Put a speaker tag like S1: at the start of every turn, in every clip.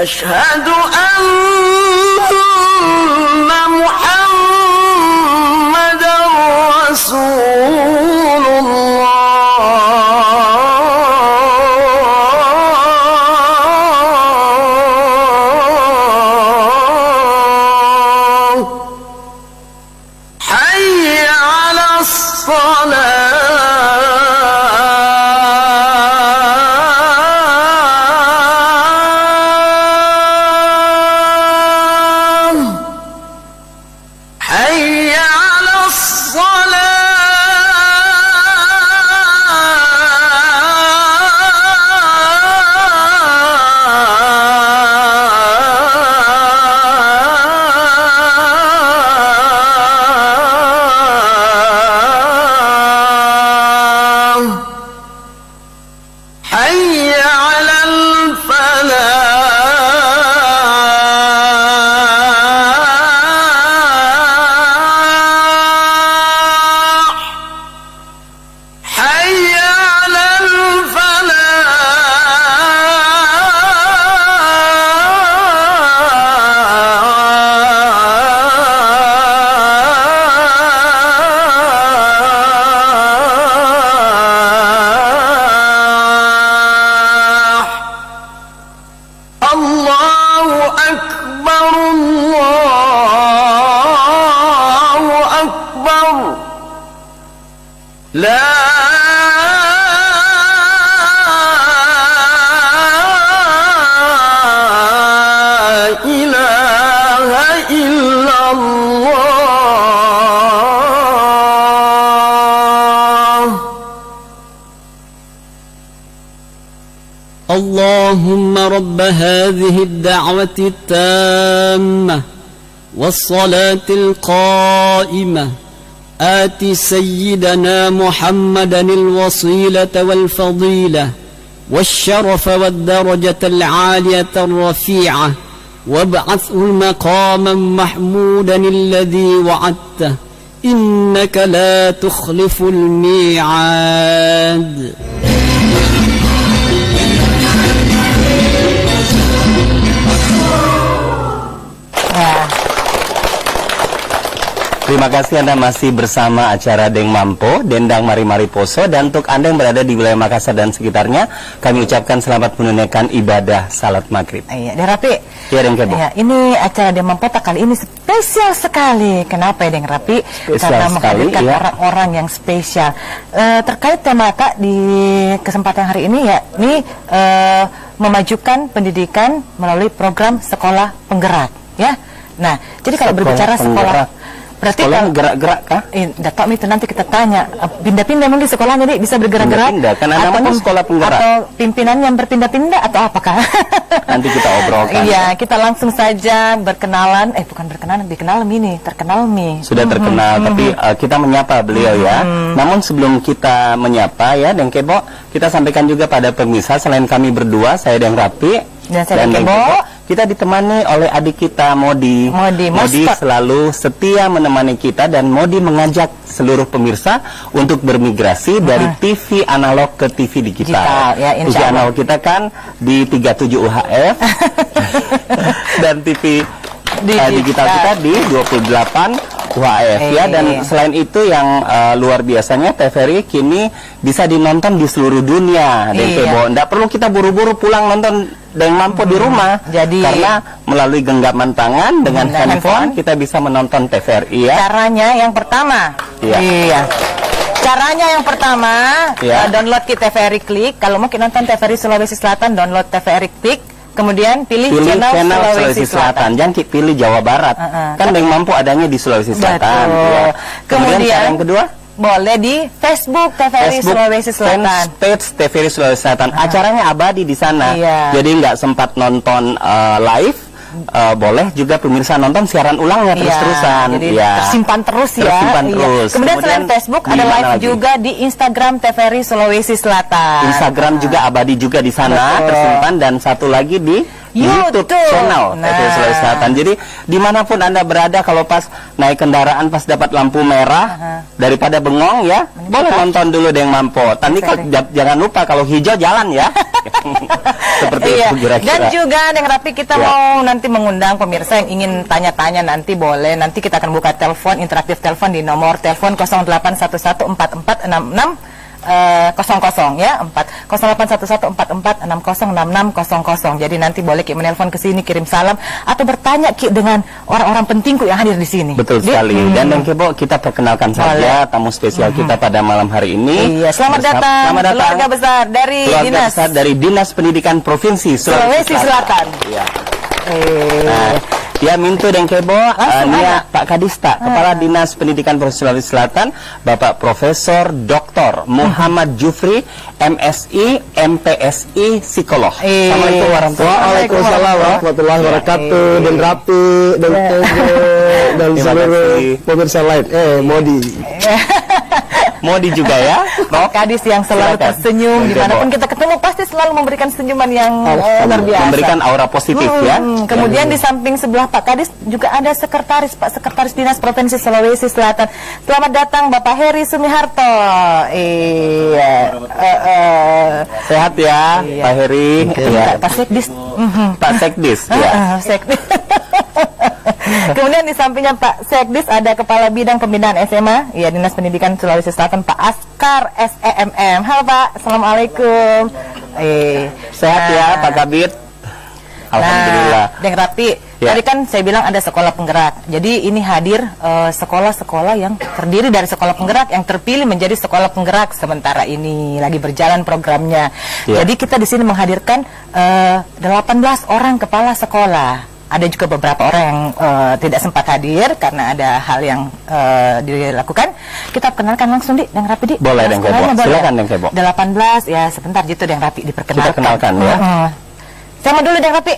S1: أشهد أن محمدا رسول الله حي على الصلاة حي على الصلاة حي على الفلاح حي على الفلاح الله أكبر الله أكبر لا إله إلا الله
S2: اللهم رب هذه الدعوة التامة والصلاة القائمة آت سيدنا محمدا الوصيلة والفضيلة والشرف والدرجة العالية الرفيعة وابعثه مقاما محمودا الذي وعدته إنك لا تخلف الميعاد.
S3: Terima kasih Anda masih bersama acara Deng Mampo, Dendang Mari Mari Poso. Dan untuk Anda yang berada di wilayah Makassar dan sekitarnya, kami ucapkan selamat menunaikan ibadah salat maghrib.
S4: Iya, Deng Rapi.
S3: Iya, Deng Kebo.
S4: Ya, ini acara Deng Mampo kali ini spesial sekali. Kenapa ya, Deng Rapi? Karena menghadirkan orang-orang yang spesial. Terkait tema Kak di kesempatan hari ini ya, ini memajukan pendidikan melalui program sekolah penggerak, ya. Nah, jadi kalau berbicara sekolah berarti
S3: sekolah gerak-gerak kah?
S4: Datuk itu nanti kita tanya pindah-pindah mungkin sekolahnya jadi bisa bergerak-gerak.
S3: Pindah-pindah, karena namanya sekolah penggerak.
S4: Atau pimpinan yang berpindah-pindah atau apakah?
S3: Nanti kita obrolkan.
S4: Iya, kita langsung saja berkenalan. Bukan berkenalan, dikenal ini, terkenal Mi.
S3: Sudah terkenal, tapi kita menyapa beliau ya. Namun sebelum kita menyapa ya, Deng Kebo, kita sampaikan juga pada pemirsa selain kami berdua, saya Deng Rapi
S4: dan saya Deng Kebo.
S3: Kita ditemani oleh adik kita Modi. Modi selalu setia menemani kita dan Modi mengajak seluruh pemirsa untuk bermigrasi dari TV analog ke TV digital.
S4: Ya,
S3: TV analog kita kan di 37 UHF dan TV digital kita di 28 UHF ya. Dan selain itu yang luar biasanya TVRI kini bisa dinonton di seluruh dunia. Nggak perlu kita buru-buru pulang nonton Deng Mampo di rumah. Jadi karena melalui genggaman tangan dengan handphone kita bisa menonton TVRI ya.
S4: Caranya yang pertama. Iya. Caranya yang pertama, download TVRI Klik. Kalau mau nonton TVRI Sulawesi Selatan, download TVRI Klik. Kemudian pilih channel Sulawesi Selatan.
S3: Jangan pilih Jawa Barat. Kan Deng Mampo adanya di Sulawesi Selatan. Ya. Kemudian cara yang kedua,
S4: boleh di Facebook TVRI Sulawesi Selatan.
S3: Page TVRI Sulawesi Selatan. Acaranya abadi di sana. Jadi nggak sempat nonton live. Boleh juga pemirsa nonton siaran ulangnya terus-terusan.
S4: Jadi tersimpan terus ya.
S3: Tersimpan terus.
S4: Kemudian selain Facebook ada live juga di Instagram TVRI Sulawesi Selatan.
S3: Instagram juga abadi juga di sana tersimpan, dan satu lagi di YouTube channel FEV Sulawesi Selatan. Jadi dimanapun Anda berada, kalau pas naik kendaraan pas dapat lampu merah, daripada bengong ya, boleh nonton dulu Deng Mampo. Tadi jangan lupa kalau hijau jalan ya. Seperti itu kira-kira.
S4: Dan juga Deng Rapi, kita mau nanti mengundang pemirsa yang ingin tanya-tanya, nanti boleh. Nanti kita akan buka telepon, interaktif telepon di nomor telepon 0811446600 ya, 0811446600. Jadi nanti boleh Ki menelpon ke sini, kirim salam atau bertanya Ki dengan orang-orang pentingku yang hadir di sini.
S3: Betul sekali. Dan Deng Kebo, kita perkenalkan saja tamu spesial kita pada malam hari ini.
S4: Iya, selamat datang keluarga besar dari
S3: Dinas Pendidikan Provinsi Sulawesi Selatan. Iya. Ya, mintu Deng Kebo, Nia Pak Kadista, Kepala Dinas Pendidikan Provinsi Sulawesi Selatan, Bapak Profesor Dr. Muhammad Jufri, MSI, MPSI, Psikolog. Assalamualaikum
S1: warahmatullahi wabarakatuh. Dan Rapi, dan Kebo, dan seluruh pemirsa lain. Modi.
S3: Modi juga ya,
S4: Pak Kadis yang selalu tersenyum dimanapun kita ketemu, pasti selalu memberikan senyuman yang luar biasa,
S3: memberikan aura positif ya.
S4: Kemudian di samping sebelah Pak Kadis juga ada sekretaris, Pak Sekretaris Dinas Provinsi Sulawesi Selatan. Selamat datang Bapak Heri Sumiharto.
S3: Sehat ya Pak Heri.
S4: Pak Sekdis.
S3: Pak Sekdis ya.
S4: Sekdis. Kemudian di sampingnya Pak Sekdis ada Kepala Bidang Pembinaan SMA, ya, Dinas Pendidikan Sulawesi Selatan, Pak Askar SEMM. Halo Pak, Assalamualaikum.
S3: Sehat ya Pak Kabit. Alhamdulillah.
S4: Deng Rapi, tadi kan saya bilang ada sekolah penggerak. Jadi ini hadir sekolah-sekolah yang terdiri dari sekolah penggerak yang terpilih menjadi sekolah penggerak sementara ini lagi berjalan programnya. Jadi kita di sini menghadirkan 18 orang kepala sekolah. Ada juga beberapa orang yang tidak sempat hadir karena ada hal yang dilakukan. Kita kenalkan langsung di Deng Rapi, di.
S3: Boleh Deng Kebo. Silakan Deng Kebo.
S4: 18 ya, sebentar gitu Deng Rapi diperkenalkan.
S3: Kita kenalkan ya.
S4: Sama dulu Deng Rapi.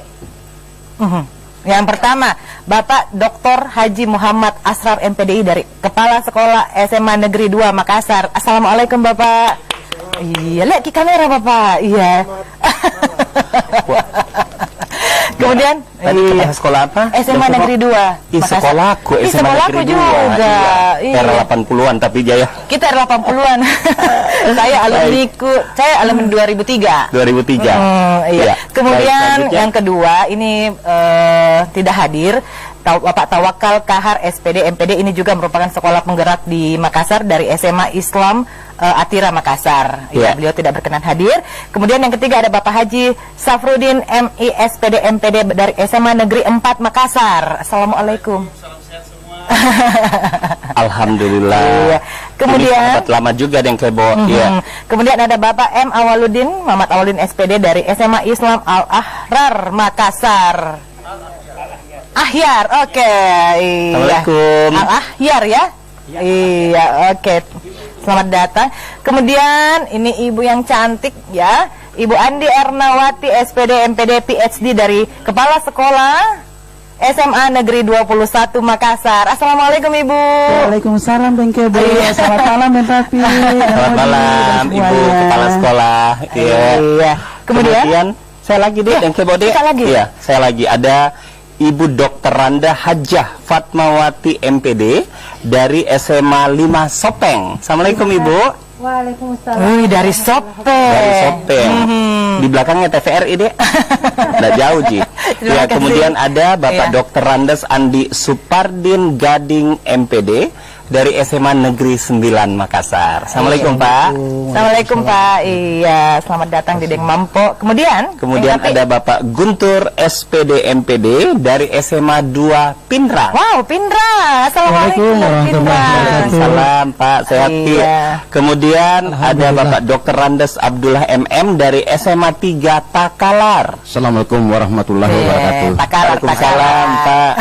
S4: Yang pertama, Bapak Dr. Haji Muhammad Asrar MPDI dari Kepala Sekolah SMA Negeri 2 Makassar. Assalamualaikum Bapak. Iya, lihat di kamera Bapak. Iya. Kemudian
S3: sekolah apa?
S4: SMA Negeri 2 Makassar.
S3: Sekolahku SMA
S4: Sekolahku
S3: Negeri 2
S4: juga.
S3: Era 80-an tapi Jaya.
S4: Kita era 80-an. Saya alumni 2003.
S3: 2003.
S4: Iya. Kemudian yang kedua ini tidak hadir, Bapak Tawakal Kahar SPD MPD, ini juga merupakan sekolah penggerak di Makassar dari SMA Islam Atira Makassar. Ya, beliau tidak berkenan hadir. Kemudian yang ketiga ada Bapak Haji Safrudin MI SPD MPD dari SMA Negeri 4 Makassar. Assalamualaikum.
S3: Alhamdulillah.
S4: Iya. Kemudian
S3: lama juga Deng Kebo.
S4: Kemudian ada Bapak M Awaludin, Muhammad Awaludin SPD dari SMA Islam Al Ahrar Makassar. Ahyar, oke.
S3: Assalamualaikum.
S4: Al Ahyar ya. Iya, oke. Selamat datang. Kemudian ini ibu yang cantik ya, Ibu Andi Ernawati SPD MPD PhD dari Kepala Sekolah SMA Negeri 21 Makassar. Assalamualaikum Ibu.
S5: Waalaikumsalam Deng Kebo. Selamat malam Deng Rapi.
S3: Selamat malam Ibu Kepala Sekolah.
S4: Iya. Kemudian
S3: saya lagi deh Deng Kebo deh. Iya, saya lagi ada Ibu Dr. Randa Hajah Fatmawati MPD dari SMA 5 Sopeng. Assalamualaikum Ibu.
S5: Waalaikumsalam.
S4: Dari Sopeng.
S3: Dari Sopeng. Di belakangnya TVRI deh. Nggak jauh Ji. Ya, kemudian ada Bapak Dr. Randes Andi Supardin Gading MPD dari SMA Negeri 9 Makassar. Assalamualaikum Pak.
S4: Assalamualaikum Pak. Iya, selamat datang di Deng Mampo. Kemudian
S3: ada Bapak Guntur SPD MPD dari SMA 2 Pindrang.
S4: Wow, Pindrang. Assalamualaikum Pindrang.
S3: Salam Pak, sehat. Kemudian ada Bapak Dr. Randes Abdullah MM dari SMA 3 Takalar.
S1: Assalamualaikum warahmatullahi wabarakatuh.
S3: Waalaikumsalam Pak.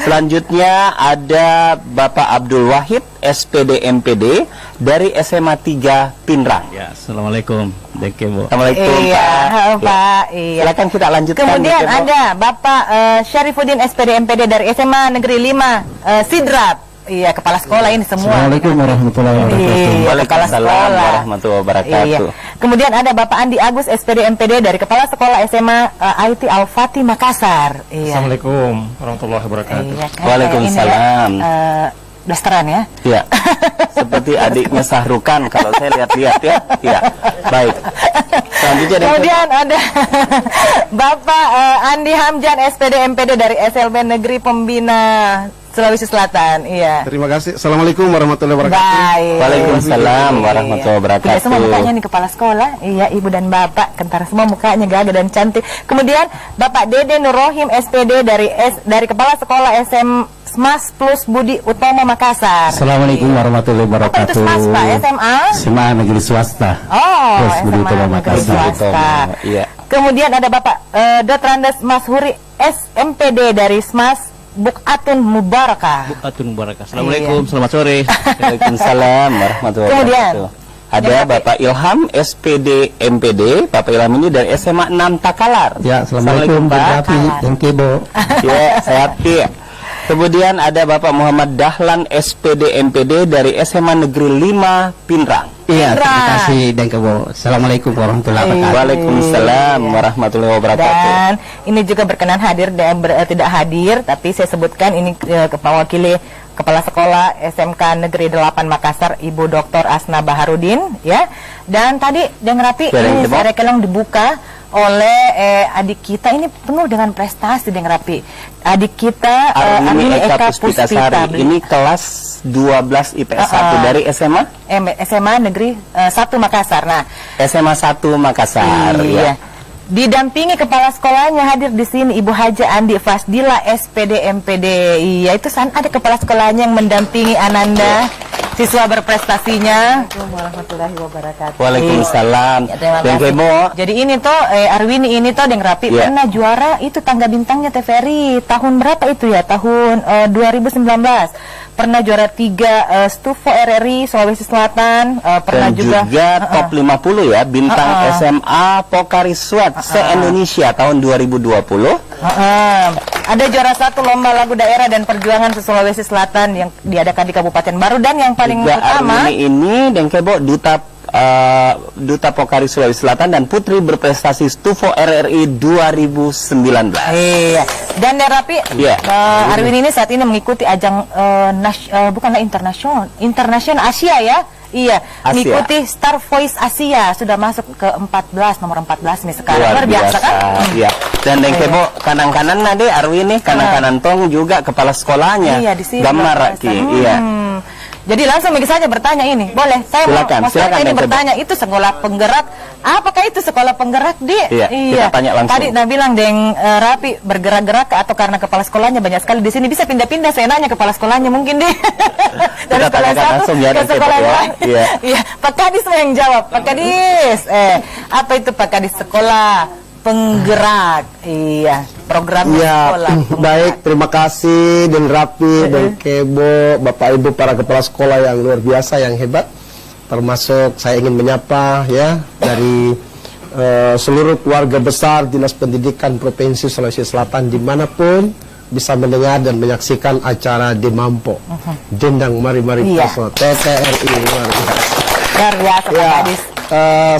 S3: Selanjutnya ada Bapak Abdul Wahid SPD MPD dari SMA 3 Pindrang.
S6: Ya, assalamualaikum.
S3: Assalamualaikum
S4: Pak. Iya.
S3: Silakan kita lanjutkan.
S4: Kemudian ada Bapak Syarifuddin SPD MPD dari SMA Negeri 5 Sidrap. Iya, kepala sekolah ini semua.
S1: Assalamualaikum warahmatullahi wabarakatuh.
S4: Iya, kepala
S3: Waalaikumsalam
S4: sekolah.
S3: warahmatullahi wabarakatuh.
S4: Iya. Kemudian ada Bapak Andi Agus SPD MPD dari Kepala Sekolah SMA IT Al-Fatih Makassar. Iya.
S6: Assalamualaikum warahmatullahi wabarakatuh.
S4: Iya, kan
S3: Waalaikumsalam.
S4: kayak ini ya, blasteran ya.
S3: Iya. Seperti adiknya Sahrukan kalau saya lihat-lihat ya. Iya. Baik. Selanjutnya
S4: Kemudian ada Bapak Andi Hamjan SPD MPD dari SLB Negeri Pembina Sulawesi Selatan. Iya.
S1: Terima kasih. Assalamualaikum warahmatullahi wabarakatuh.
S4: Baik.
S3: Waalaikumsalam warahmatullahi wabarakatuh.
S4: Tidak semua mukanya nih kepala sekolah. Iya, ibu dan bapak, kentara semua mukanya gagah dan cantik. Kemudian Bapak Dede Nurrohim SPD dari Kepala Sekolah SMAS Plus Budi Utomo Makassar.
S1: Assalamualaikum warahmatullahi
S4: Apa itu
S1: wabarakatuh.
S4: SMAS, Pak? SMA?
S1: SMA Negeri Swasta.
S4: Oh,
S1: Plus Budi
S4: SMA
S1: Utomo
S4: Negeri
S1: Makassar.
S4: Swasta.
S3: Iya.
S4: Kemudian ada Bapak Dotrandes Mashuri SMPD dari SMAS Bukatun Mubarakah.
S6: Atun Mubarakah. Assalamualaikum, selamat sore.
S3: Waalaikumsalam warahmatullahi
S4: Kemudian,
S3: wabarakatuh. Ada Bapak Ilham SPD MPD. Bapak Ilham ini dari SMA 6 Takalar.
S1: Ya, assalamualaikum
S3: Pak.
S1: dan Kebo.
S3: Ya, sehat Ki. Kemudian ada Bapak Muhammad Dahlan SPD MPD dari SMA Negeri 5 Pinrang.
S1: Iya,
S4: Indra.
S1: terima kasih dan Kebo. Assalamualaikum warahmatullahi wabarakatuh.
S3: Waalaikumsalam warahmatullahi wabarakatuh.
S4: Dan ini juga berkenan hadir dan tidak hadir, tapi saya sebutkan ini mewakili Kepala Sekolah SMK Negeri 8 Makassar, Ibu Dr. Asna Baharudin, ya. Dan tadi Deng Rapi ini Rekelong dibuka oleh adik kita, ini penuh dengan prestasi Deng Rapi. Adik kita
S3: Arwini
S4: Eka
S3: Puspitasari. Ini kelas 12 IPS 1 dari SMA
S4: SMA Negeri 1 Makassar. Nah,
S3: SMA 1 Makassar.
S4: iya.
S3: Ya.
S4: Didampingi kepala sekolahnya hadir di sini Ibu Haja Andi Fasdila SPD MPD. Iya, itu ada kepala sekolahnya yang mendampingi Ananda, siswa berprestasinya. Assalamualaikum warahmatullahi wabarakatuh.
S3: Waalaikumsalam.
S4: Ya, terima
S3: Dan
S4: kasih.
S3: Kebo.
S4: Jadi ini toh Arwini ini toh Deng Rapi
S3: Iya.
S4: pernah juara itu tangga bintangnya TVRI tahun berapa itu ya? Tahun 2019. Pernah juara 3 Stufo RRI Sulawesi Selatan, pernah
S3: Dan juga, top 50 ya bintang SMA Pokari Swat se-Indonesia tahun 2020.
S4: Ada juara 1 lomba lagu daerah dan perjuangan se-Sulawesi Selatan yang diadakan di Kabupaten Baru, dan yang paling
S3: Juga
S4: utama
S3: Arwini ini dan Kebo Duta Pokari Sulawesi Selatan dan putri berprestasi Stufo RRI 2019.
S4: iya. Dan Rapi,
S3: Iya.
S4: Arwin ini saat ini mengikuti ajang bukanlah internasional Asia ya. Iya,
S3: Asia.
S4: mengikuti Star Voice Asia, sudah masuk ke 14, nomor 14 nih sekarang.
S3: Luar
S4: biasa kan?
S3: Iya. Dan yang Kebo kanan-kanan nade Arwini kanan-kanan tong juga kepala sekolahnya.
S4: Iya, di sini.
S3: Gambar Ki. Iya.
S4: Jadi langsung bagi saja bertanya ini, boleh? Saya
S3: Silakan,
S4: mau
S3: silakan,
S4: ini
S3: Deng,
S4: bertanya, itu sekolah penggerak. Apakah itu sekolah penggerak di?
S3: Iya, kita tanya langsung.
S4: Tadi Nah bilang Deng Rapi bergerak-gerak atau karena kepala sekolahnya banyak sekali di sini, bisa pindah-pindah. Saya nanya kepala sekolahnya mungkin deh. Dari
S3: Kita
S4: sekolah
S3: tanyakan
S4: satu
S3: langsung ya,
S4: ke
S3: Deng,
S4: sekolah
S3: ya.
S4: lain.
S3: Iya.
S4: Iya, Pak Kadis yang jawab. Pak Kadis, apa itu Pak Kadis? Sekolah penggerak. Iya, program
S1: Ya,
S4: sekolah penggerak.
S1: baik, terima kasih dan Rapi dan Kebo, Bapak Ibu para kepala sekolah yang luar biasa, yang hebat. Termasuk saya ingin menyapa ya dari seluruh keluarga besar Dinas Pendidikan Provinsi Sulawesi Selatan dimanapun bisa mendengar dan menyaksikan acara Demampo. Dendang mari-mari
S4: Iya.
S1: Koso TVRI luar biasa.
S4: Luar biasa Pak
S1: Ya,
S4: Kadis.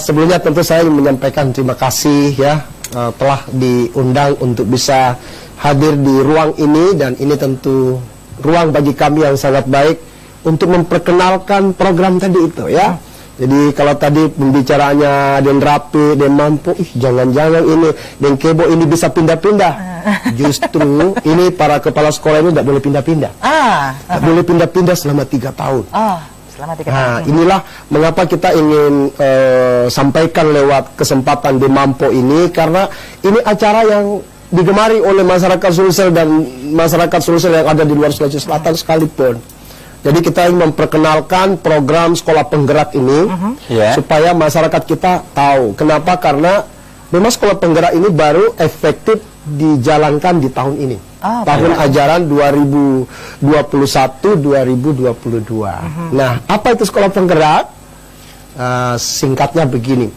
S1: sebelumnya tentu saya ingin menyampaikan terima kasih ya telah diundang untuk bisa hadir di ruang ini, dan ini tentu ruang bagi kami yang sangat baik untuk memperkenalkan program tadi itu ya. Jadi kalau tadi pembicaranya Den Rapi, Den Mampu, jangan-jangan ini Den Kebo ini bisa pindah-pindah. Justru ini para kepala sekolah ini tidak boleh pindah-pindah. Tidak boleh pindah-pindah selama 3 tahun.
S4: Selama 3
S1: Nah,
S4: tahun.
S1: inilah mengapa kita ingin sampaikan lewat kesempatan Demampo ini, karena ini acara yang digemari oleh masyarakat Sulsel dan masyarakat Sulsel yang ada di luar Sulawesi Selatan sekalipun. Jadi kita ingin memperkenalkan program sekolah penggerak ini supaya masyarakat kita tahu. Kenapa? Karena memang sekolah penggerak ini baru efektif dijalankan di tahun ini. Tahun ajaran 2021-2022. Nah, apa itu sekolah penggerak? Singkatnya begini.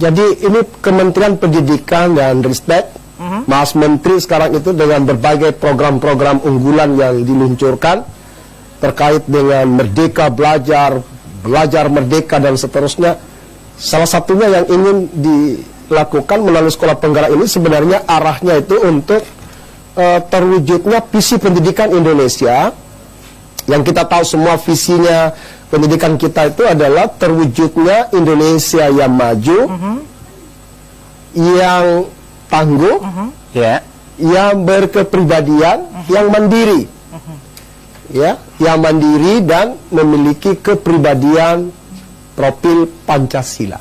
S1: Jadi ini Kementerian Pendidikan dan Ristek, Mas Menteri sekarang itu dengan berbagai program-program unggulan yang diluncurkan, terkait dengan merdeka belajar, belajar merdeka dan seterusnya. Salah satunya yang ingin dilakukan melalui sekolah penggerak ini sebenarnya arahnya itu untuk terwujudnya visi pendidikan Indonesia. Yang kita tahu semua visinya pendidikan kita itu adalah terwujudnya Indonesia yang maju, yang tangguh, yang berkepribadian, yang mandiri, ya, yang mandiri dan memiliki kepribadian profil Pancasila.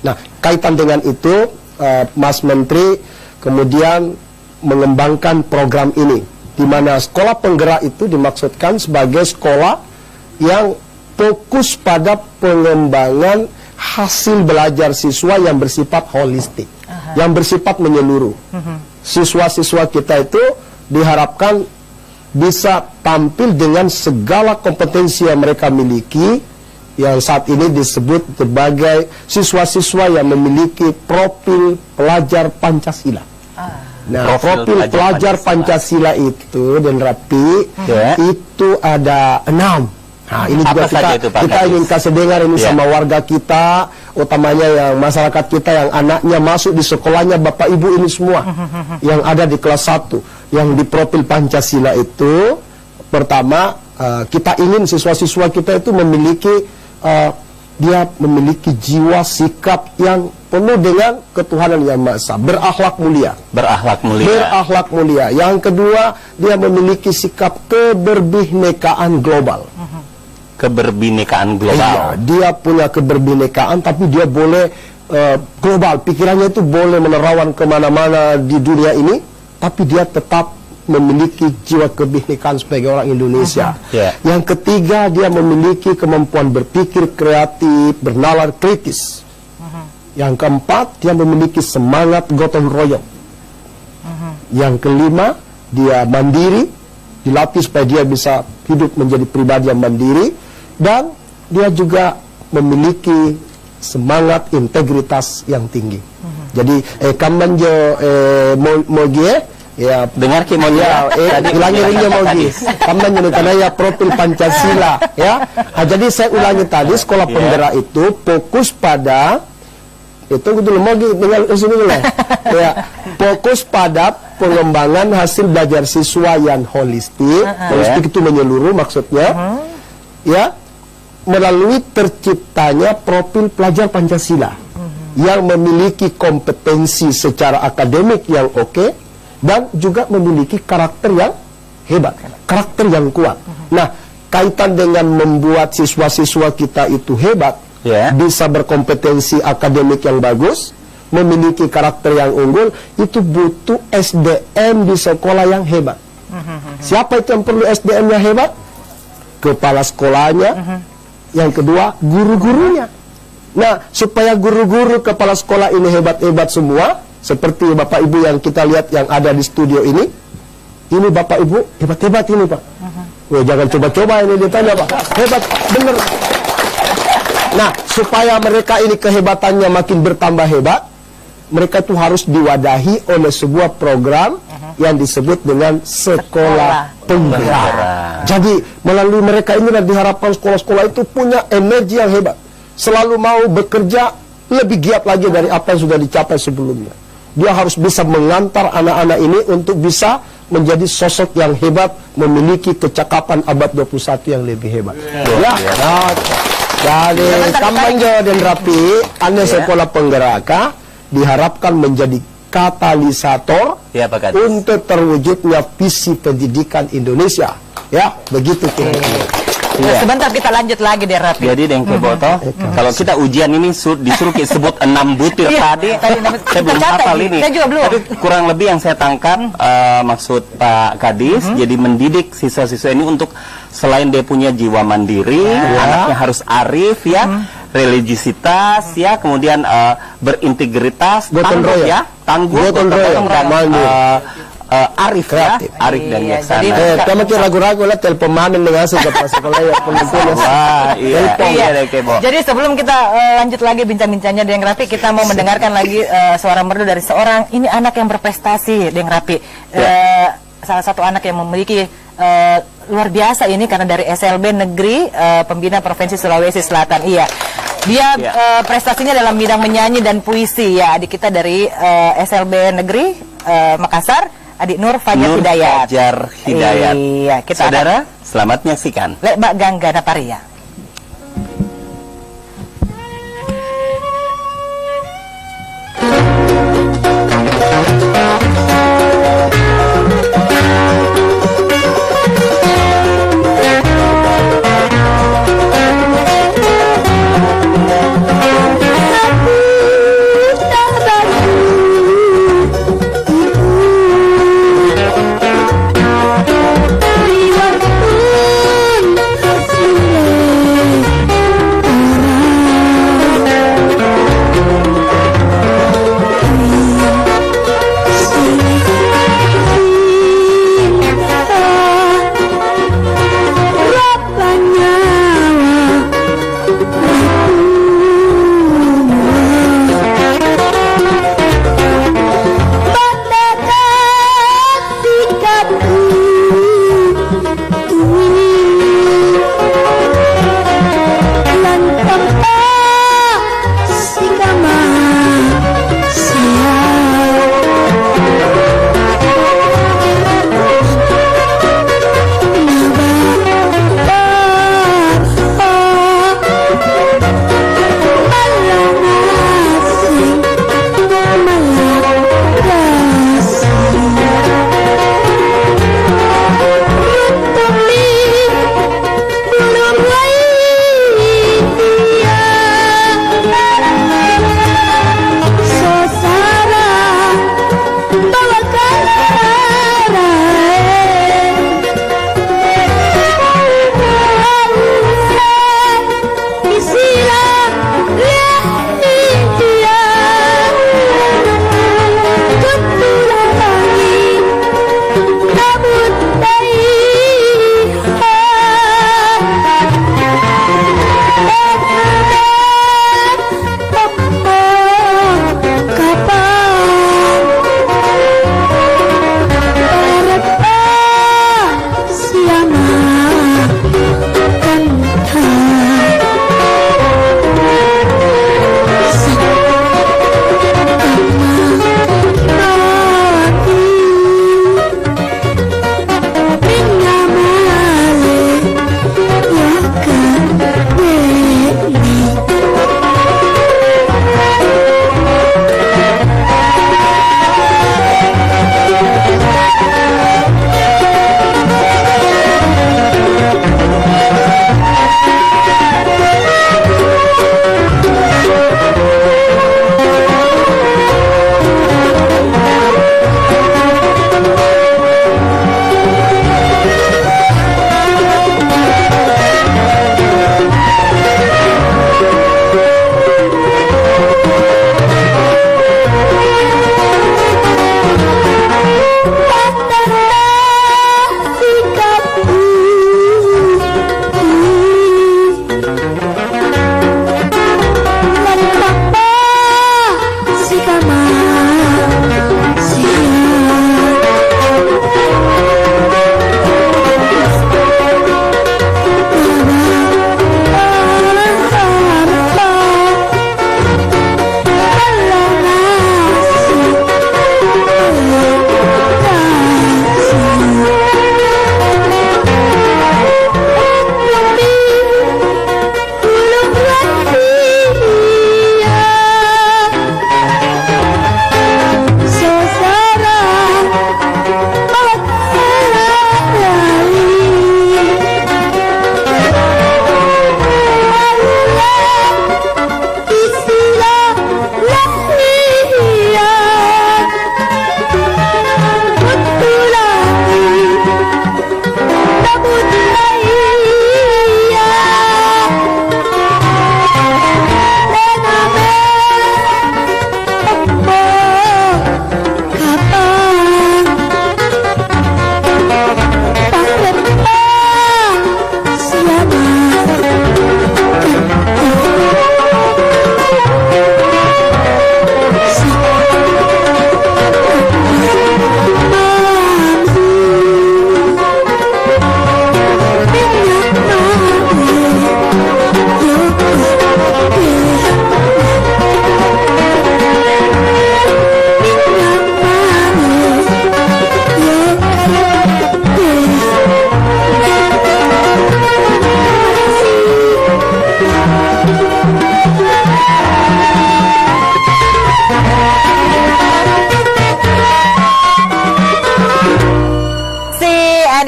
S1: Nah, kaitan dengan itu, Mas Menteri kemudian mengembangkan program ini, di mana sekolah penggerak itu dimaksudkan sebagai sekolah yang fokus pada pengembangan hasil belajar siswa yang bersifat holistik, yang bersifat menyeluruh. Siswa-siswa kita itu diharapkan bisa tampil dengan segala kompetensi yang mereka miliki, yang saat ini disebut sebagai siswa-siswa yang memiliki profil pelajar Pancasila. Nah, profil pelajar Pancasila itu dan rapi itu ada 6. Nah, ini juga kita ingin kasih dengar ini sama warga kita, utamanya yang masyarakat kita yang anaknya masuk di sekolahnya Bapak Ibu ini semua yang ada di kelas 1 yang di profil Pancasila itu. Pertama, kita ingin siswa-siswa kita itu memiliki dia memiliki jiwa sikap yang penuh dengan ketuhanan yang Maha Esa, berakhlak mulia.
S3: Berakhlak mulia.
S1: Berakhlak mulia. Yang kedua, dia memiliki sikap keberbinekaan global.
S3: Keberbinekaan global.
S1: Iya, dia punya keberbinekaan, tapi dia boleh global. Pikirannya itu boleh menerawang kemana-mana di dunia ini, tapi dia tetap memiliki jiwa kebinekaan sebagai orang Indonesia. Yang ketiga, dia memiliki kemampuan berpikir kreatif, bernalar kritis. Yang keempat, dia memiliki semangat gotong royong. Yang kelima, dia mandiri, dilatih supaya dia bisa hidup menjadi pribadi yang mandiri, dan dia juga memiliki semangat integritas yang tinggi. Jadi kamanjo mogie ya,
S3: dengar kimonya
S1: ulangi ringnya mogi kamanjo karena ya profil Pancasila ya. Jadi saya ulangi tadi, sekolah penggerak itu fokus pada itu dulu mogi dengan sini dulu ya, fokus pada pengembangan hasil belajar siswa yang holistik. Holistik itu menyeluruh maksudnya, ya, melalui terciptanya profil pelajar Pancasila yang memiliki kompetensi secara akademik yang oke, dan juga memiliki karakter yang hebat, karakter yang kuat. Nah, kaitan dengan membuat siswa-siswa kita itu hebat, bisa berkompetensi akademik yang bagus, memiliki karakter yang unggul, itu butuh SDM di sekolah yang hebat. Siapa itu yang perlu SDM yang hebat? Kepala sekolahnya. Yang kedua, guru-gurunya. Nah, supaya guru-guru kepala sekolah ini hebat-hebat semua, seperti Bapak Ibu yang kita lihat yang ada di studio ini Bapak Ibu hebat-hebat ini Pak. Jangan coba-coba ini ditanya Pak, hebat bener. Nah, supaya mereka ini kehebatannya makin bertambah hebat, mereka itu harus diwadahi oleh sebuah program yang disebut dengan sekolah penggerak. Jadi melalui mereka ini diharapkan sekolah-sekolah itu punya energi yang hebat, selalu mau bekerja lebih giat lagi dari apa yang sudah dicapai sebelumnya. Dia harus bisa mengantar anak-anak ini untuk bisa menjadi sosok yang hebat, memiliki kecakapan abad 21 yang lebih hebat. Jadi kampanye dan rapi, anda sekolah penggerak diharapkan menjadi katalisator untuk terwujudnya visi pendidikan Indonesia. Ya, begitu kira-kira.
S4: Sebentar kita lanjut lagi deh Rapi.
S3: Jadi Dengke Boto, kalau kita ujian ini disuruh sebut 6 butir tadi saya belum hafal ini.
S4: Saya juga belum.
S3: Tapi kurang lebih yang saya tangkap maksud Pak Kadis, jadi mendidik siswa-siswa ini untuk selain dia punya jiwa mandiri, anaknya harus arif ya, religiositas ya, kemudian berintegritas, tangguh dan arif kreatif, ya, arif dan bijaksana.
S1: Kamu kira ragu-ragu lah telepon mana dengan sekolah yang penentunya.
S4: Jadi sebelum kita lanjut lagi bincang-bincangnya Deng Rapi, kita mau mendengarkan lagi suara merdu dari seorang anak yang berprestasi, Deng Rapi. Salah satu anak yang memiliki luar biasa ini karena dari SLB Negeri Pembina Provinsi Sulawesi Selatan. Iya. Dia prestasinya dalam bidang menyanyi dan puisi ya. Adik kita dari SLB Negeri Makassar, Adik Nur Fajar Hidayat.
S3: Fajar Hidayat.
S4: Iya, kita
S3: Saudara, selamat menyaksikan.
S4: Lek Mbak Gangga Naparia.
S7: Terima kasih.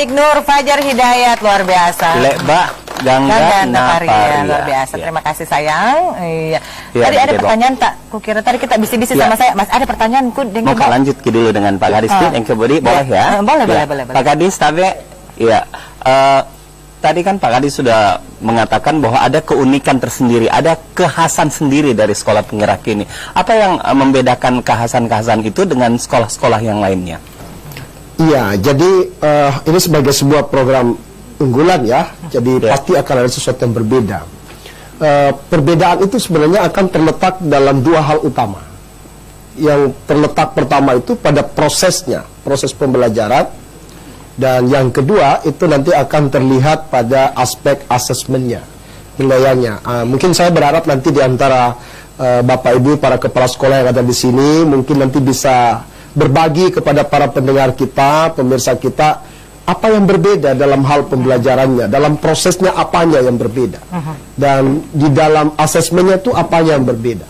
S4: adik Nur Fajar Hidayat, luar biasa.
S3: Lek-Ba Gangga
S4: Naparia,
S3: Naparia.
S4: luar biasa.
S3: Ya.
S4: Terima kasih sayang. Iya.
S3: Iya,
S4: Tadi ada
S3: Dek,
S4: pertanyaan tak? Kukira tadi kita bisi-bisi
S3: Ya.
S4: sama saya. Mas, ada pertanyaan ku
S3: Mau Kak lanjut ke dulu dengan Pak Gadis yang kebudi boleh ya?
S4: Boleh.
S3: Pak Gadis tapi ya tadi kan Pak Gadis sudah mengatakan bahwa ada keunikan tersendiri, ada kekhasan sendiri dari sekolah penggerak ini. Apa yang membedakan kekhasan-kekhasan itu dengan sekolah-sekolah yang lainnya?
S1: Iya, jadi ini sebagai sebuah program unggulan ya, jadi pasti akan ada sesuatu yang berbeda. Perbedaan itu sebenarnya akan terletak dalam dua hal utama. Yang terletak pertama itu pada prosesnya, proses pembelajaran, dan yang kedua itu nanti akan terlihat pada aspek asesmennya, penilaiannya. Mungkin saya berharap nanti di antara Bapak Ibu para kepala sekolah yang ada di sini mungkin nanti bisa berbagi kepada para pendengar kita, pemirsa kita, apa yang berbeda dalam hal pembelajarannya, dalam prosesnya apanya yang berbeda, dan di dalam asesmennya itu apanya yang berbeda.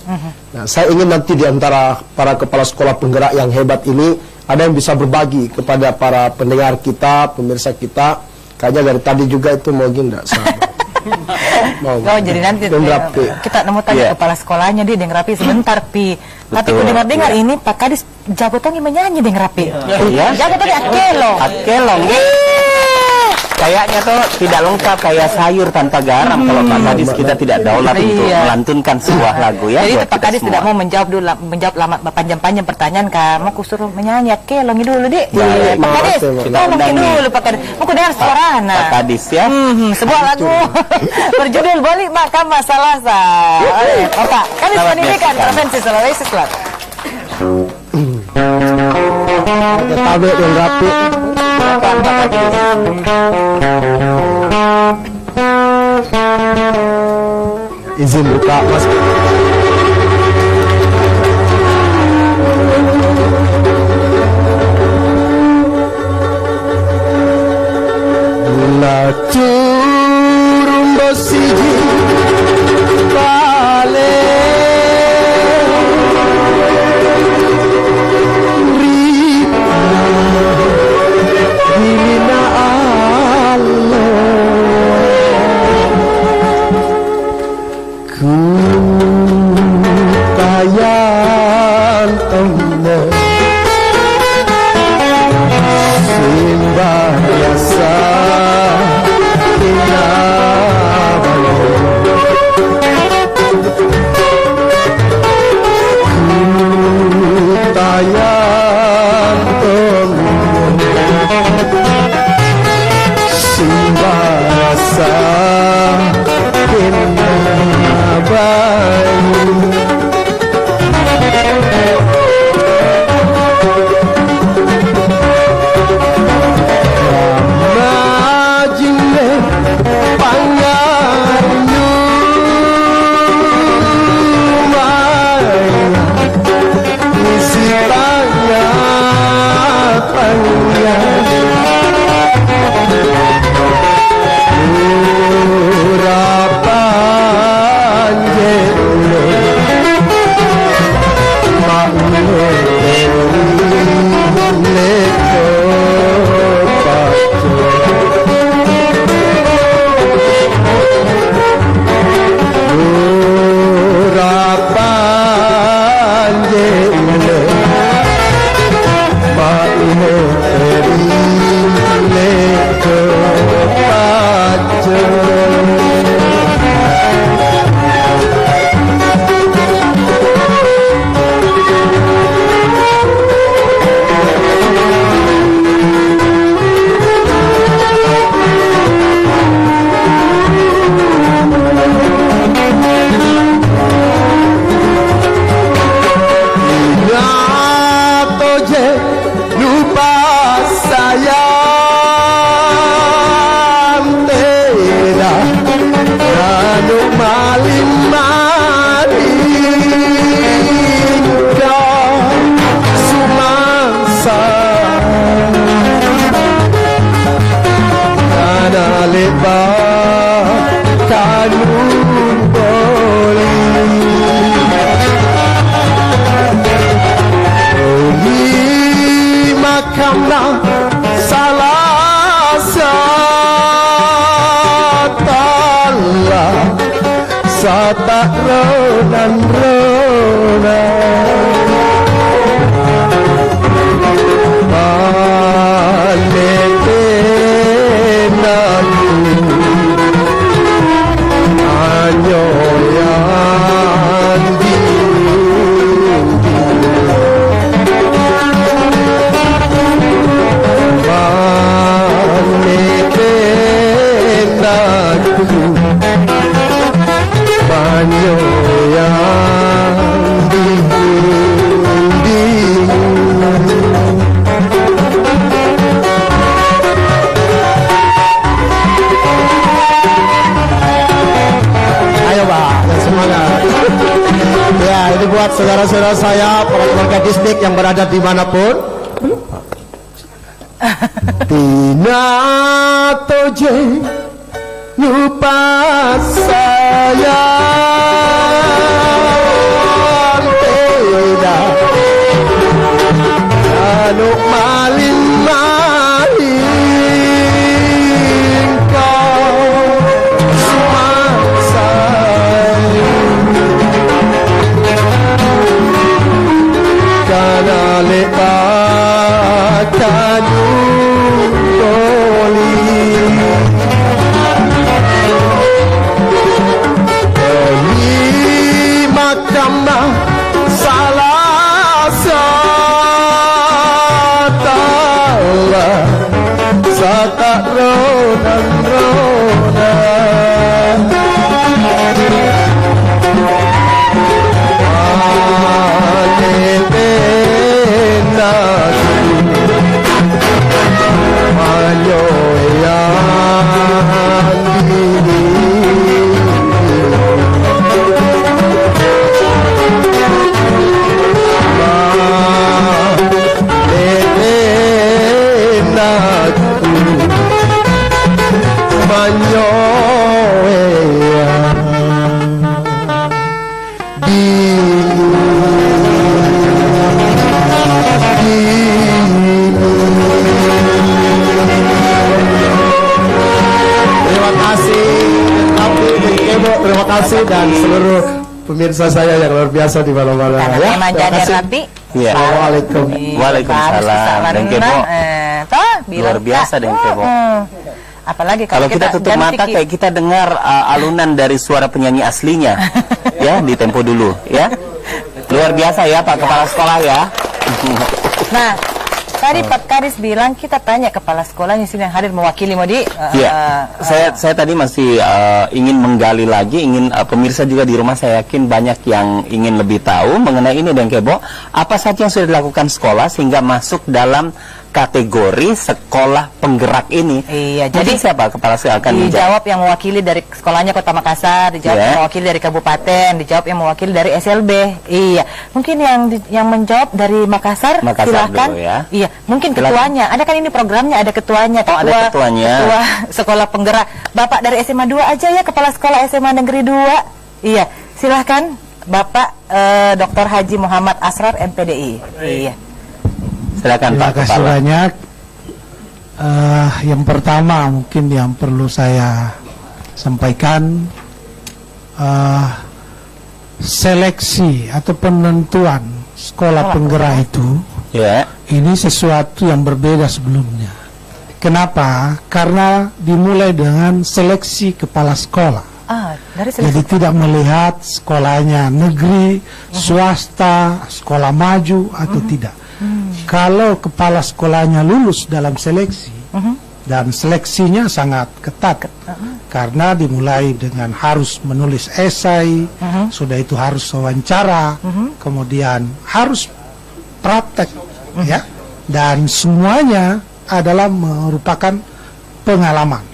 S1: Nah, saya ingin nanti di antara para kepala sekolah penggerak yang hebat ini ada yang bisa berbagi kepada para pendengar kita, pemirsa kita. Kayaknya dari tadi juga itu mungkin enggak sama.
S4: Jadi nanti
S1: Rapi.
S4: kita nemu tanya kepala sekolahnya di Deng Rapi sebentar Pi. Tapi ku dengar-dengar ini Pak Kadis jagotannya menyanyi Deng Rapi.
S3: Iya.
S4: Jagotannya akelo.
S3: Akelo, kayaknya tuh tidak lengkap kayak sayur tanpa garam kalau Pak Kadis kita tidak daulat untuk melantunkan sebuah lagu ya.
S4: Jadi
S3: buat
S4: Pak
S3: kita
S4: Kadis
S3: semua.
S4: tidak mau menjawab lama panjang-panjang pertanyaan kamu aku suruh menyanyi akelo dulu Dek.
S3: Baik.
S4: Pak Kadis, tolong dulu Pak Kadis. Mau dengar suara
S3: Pak Kadis ya.
S4: sebuah lagu berjudul Boli Makam Masalasa. Bapak Kadis
S3: Sangat
S4: Pendidikan
S3: biasa.
S4: Provinsi Sulawesi Selatan.
S1: Tabe yang rapi. Izin buka mas. La turumbo siji bale Hilina Allah ku tayang Allah simbah biasa tayang simbah rasa satak ronan rona balik enaku anyoyan balik enaku anyoyan ya, ini buat saudara-saudara saya, para keluarga distrik yang berada dimanapun. Tina toje lupa saya tidak anu maling-maling kau semasa karena lepakan mahkamah salah satalah satak ronan ronan anetenaku anyoyan diri Terima kasih dan seluruh pemirsa saya yang luar biasa di mana-mana ya.
S4: Terima kasih.
S3: Iya.
S1: Assalamualaikum.
S3: Waalaikumsalam. Dan Kebo luar biasa dan Kebo.
S4: Apalagi
S3: kalau kita tutup mata kayak kita dengar alunan dari suara penyanyi aslinya ya di tempo dulu ya. Luar biasa ya Pak Kepala Sekolah ya.
S4: Nah, tadi Pak Karis bilang kita tanya kepala sekolahnya sini yang hadir mewakili Modi.
S3: Saya tadi masih ingin menggali lagi, ingin pemirsa juga di rumah saya yakin banyak yang ingin lebih tahu mengenai ini dan Kebo. Apa saja yang sudah dilakukan sekolah sehingga masuk dalam kategori sekolah penggerak ini?
S4: Iya,
S3: jadi siapa kepala sekolah akan
S4: dijawab yang mewakili dari sekolahnya Kota Makassar, dijawab yang mewakili dari kabupaten, dijawab yang mewakili dari SLB. Iya, mungkin yang menjawab dari Makassar silakan.
S3: Dulu, ya.
S4: Iya, mungkin ketuanya. Ada kan ini programnya, ada ketuanya.
S3: Ada ketuanya.
S4: Ketua sekolah penggerak. Bapak dari SMA 2 aja ya, kepala sekolah SMA Negeri 2. Iya, silahkan Bapak Dr. Haji Muhammad Asrar MPDI. Iya.
S3: Silakan
S7: Terima
S3: Pak
S7: kasih
S3: Kepala.
S7: banyak. Yang pertama mungkin yang perlu saya sampaikan, seleksi atau penentuan sekolah penggerak itu ini sesuatu yang berbeda sebelumnya. Kenapa? Karena dimulai dengan seleksi kepala sekolah. Jadi tidak melihat sekolahnya negeri, swasta, sekolah maju atau tidak. Kalau kepala sekolahnya lulus dalam seleksi, dan seleksinya sangat ketat, karena dimulai dengan harus menulis esai, sudah itu harus wawancara, kemudian harus praktek, ya, dan semuanya adalah merupakan pengalaman,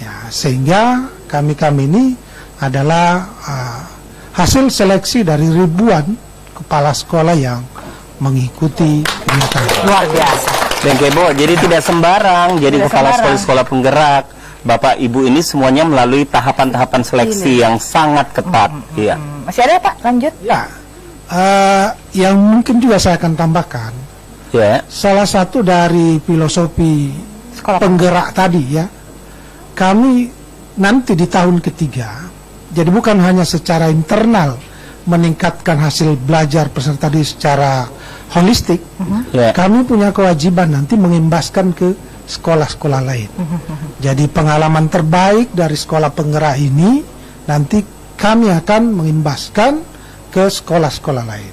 S7: ya, sehingga kami ini adalah hasil seleksi dari ribuan kepala sekolah yang mengikuti kenyataan.
S4: Luar biasa.
S3: Dan Kebo, jadi tidak sembarang jadi kepala sekolah penggerak. Bapak Ibu ini semuanya melalui tahapan-tahapan seleksi yang sangat ketat. Iya.
S4: Masih ada Pak? Lanjut.
S7: Ya, yang mungkin juga saya akan tambahkan. Salah satu dari filosofi sekolah penggerak tadi ya, kami nanti di tahun ketiga Jadi bukan hanya secara internal meningkatkan hasil belajar peserta didik secara holistik, kami punya kewajiban nanti mengimbaskan ke sekolah-sekolah lain. Jadi pengalaman terbaik dari sekolah penggerak ini nanti kami akan mengimbaskan ke sekolah-sekolah lain.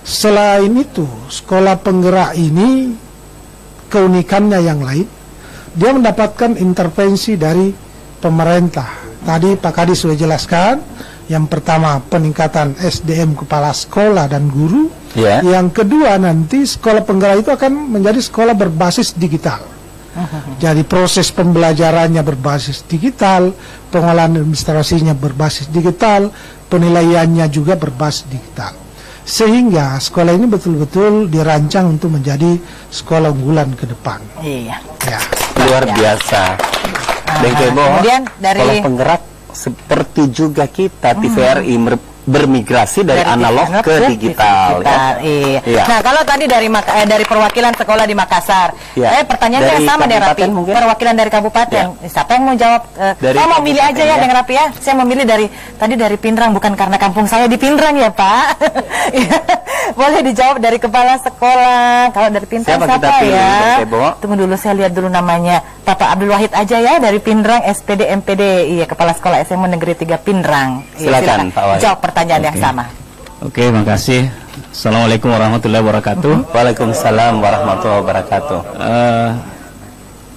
S7: Selain itu, sekolah penggerak ini keunikannya yang lain, dia mendapatkan intervensi dari pemerintah. Tadi Pak Kadis sudah jelaskan, yang pertama peningkatan SDM kepala sekolah dan guru, yang kedua nanti sekolah penggerak itu akan menjadi sekolah berbasis digital. Jadi proses pembelajarannya berbasis digital, pengolahan administrasinya berbasis digital, penilaiannya juga berbasis digital. Sehingga sekolah ini betul-betul dirancang untuk menjadi sekolah unggulan ke depan.
S4: Iya.
S7: Ya.
S3: Luar biasa. Dan
S4: kemudian dari
S3: sekolah penggerak seperti juga kita TVRI bermigrasi dari analog ke digital.
S4: Iya. Nah, kalau tadi dari perwakilan sekolah di Makassar, pertanyaannya yang sama dengan Rapi. Perwakilan dari kabupaten, siapa yang mau jawab? Saya mau milih aja ya dengan Rapi ya. Saya memilih dari Pindrang, bukan karena kampung saya di Pindrang ya Pak. Boleh dijawab dari kepala sekolah. Kalau dari Pindrang siapa ya? Tunggu dulu, saya lihat dulu namanya. Bapak Abdul Wahid aja ya, dari Pindrang SPD MPD. Iya, kepala sekolah SMA Negeri 3 Pindrang.
S3: Silakan Pak Wahid.
S4: Jawab pertanyaan yang sama.
S6: Oke, makasih. Assalamualaikum warahmatullahi wabarakatuh.
S3: Waalaikumsalam warahmatullahi wabarakatuh.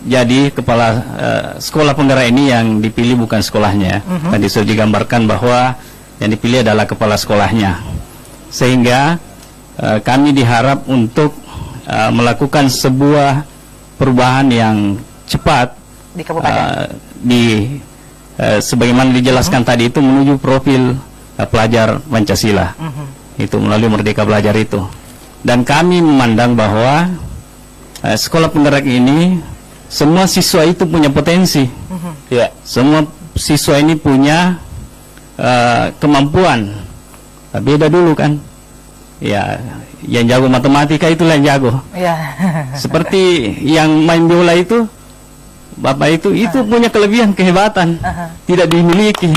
S6: Jadi kepala sekolah penggerak ini yang dipilih bukan sekolahnya. Tadi sudah digambarkan bahwa yang dipilih adalah kepala sekolahnya. Sehingga kami diharap untuk melakukan sebuah perubahan yang cepat
S4: di kabupaten.
S6: Sebagaimana dijelaskan tadi itu menuju profil pelajar Pancasila. Itu melalui Merdeka Belajar itu. Dan kami memandang bahwa sekolah penggerak ini semua siswa itu punya potensi. Semua siswa ini punya kemampuan. Beda dulu kan. Ya, yang jago matematika itulah yang jago. Seperti yang main biola itu, Bapak itu punya kelebihan, kehebatan, tidak dimiliki.